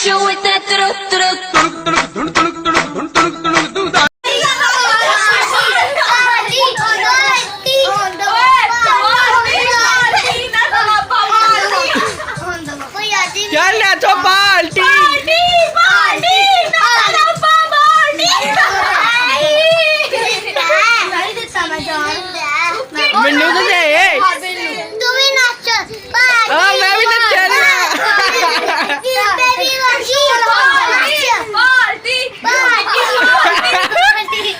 you with that चल ना तो पार्टी ਮੈਨੂੰ ਤਾਂ ਦੇ ਤੂੰ ਵੀ ਨੱਚ ਆ ਮੈਂ ਵੀ ਨੱਚਿਆ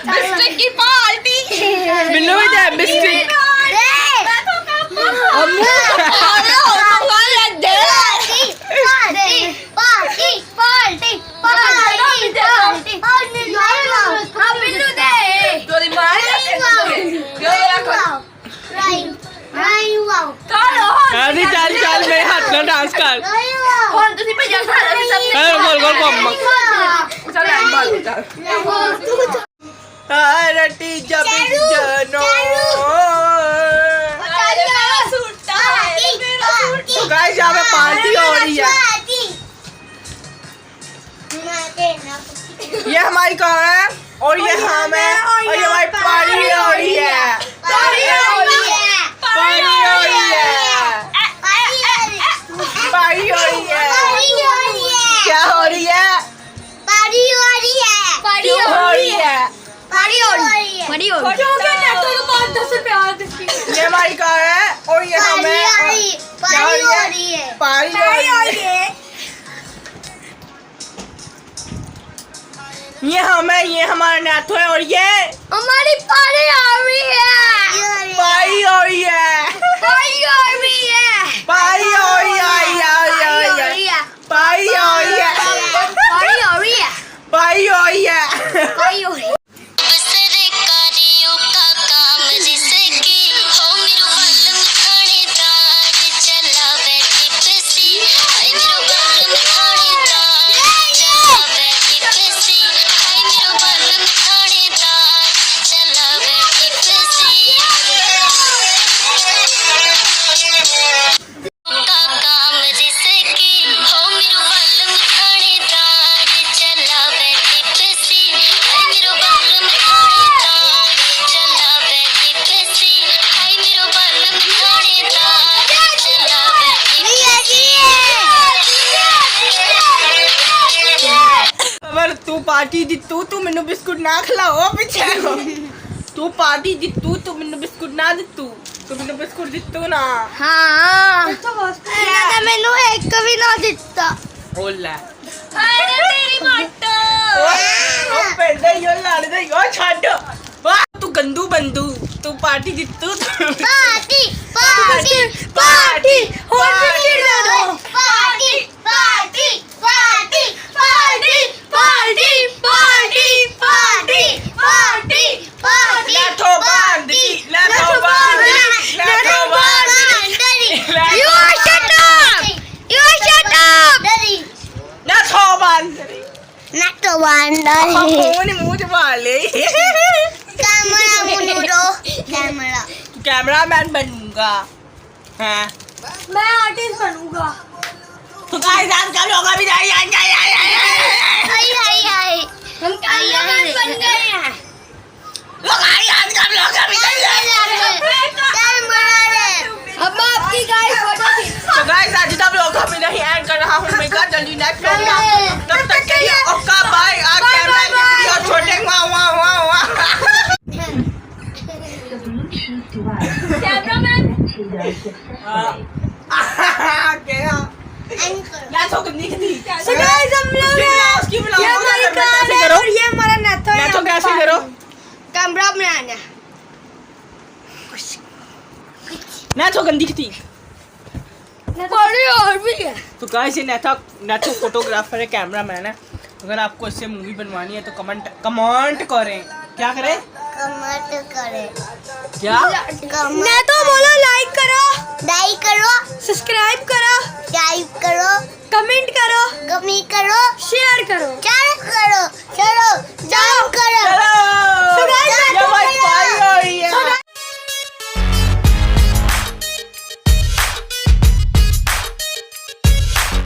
बिस्टिक की पार्टी ਮੈਨੂੰ ਵੀ ਦੇ ਬਿਸਕਿਟ ਅਰੇ ਚੱਲ ਚੱਲ ਮੇਰੇ ਹੱਥ ਨਾਲ ਡਾਂਸ ਕਰ ਹੁਣ ਤੁਸੀਂ ਭਜਾ ਸਾਰੇ ਸਭ ਹੈ ਗੋਲ ਗੋਲ ਘੁੰਮ ਚੱਲ ਐਂ ਬਾਲ ਚੱਲ ਰਟੀ ਜਬ ਜਨੋ तो गाइस यहाँ पे पार्टी हो रही है। ये हमारी कार है और ये हम है और ये हमारी पार्टी हो रही है। पार्टी हो रही है। पार्टी हो रही है। पार्टी हो रही है। क्या हो रही है? पार्टी हो रही है। क्यों हो रही है? पार्टी हो रही है। बड़ी हो ये हमारी कार है और ये हम है। पार्टी हो रही है। पार्टी हो रही है। ये हम है, ये हमारा नाथो है और ये हमारी पार्टी हो रही है। पार्टी हो रही है। पार्टी हो रही है। पार्टी हो रही है। पार्टी हो रही है। पार्टी हो रही है। पार्टी हो रही है। पार्टी हो रही है। तू पार्टी जितू तू मैनू बिस्कुट ना खिलाओ पीछे तू पार्टी जितू तू मैनू बिस्कुट ना दितू तू मैनू बिस्कुट दितू ना हाँ तो मैनू एक भी ना दिता ओ ले मेरी मट ओ पेंडे यो लड़दे यो छाड़ वाह तू गंदू बंदू तू पार्टी जितू पार्टी पार्टी पार्टी और बिस्किट दे दो party party party party party party party party party लाठो बांधी लाठो बांधी लाठो बांधी You shut up! You shut up! लाठो बांधी Not the one that phone मुंह च मार ले कैमरा मुनो कैमरा कैमरामैन बनूंगा हैं मैं आर्टिस्ट बनूंगा तो गाइस आज का लोग अभी जाए हाय हाय हाय हम कैमरामैन बन गए हैं लोग आज का लोग अभी जाए कैमरा रे अब आपकी गाइस फोटो तो गाइस आज का लोग अभी नहीं एंड कर रहा हूं मैं का जल्दी नेक्स्ट होगा तब तक के लिए ओका बाय आ कैमरा के वीडियो छोटे वाह वाह वाह वाह कैमरामैन क्या ना तो करनी थी So guys, हम लोग ये हमारी कार है और ये हमारा नेथो है। नेथो कैसे करो कैमरा बनाना ना तो गंदी थी बड़ी और भी है। तो गाइस ये नेथो फोटोग्राफर है कैमरामैन है अगर आपको इससे मूवी बनवानी है तो कमेंट करें क्या करें कमेंट करें क्या नेथो बोलो लाइक करो सब्सक्राइब करो कमेंट करो शेयर करो चलो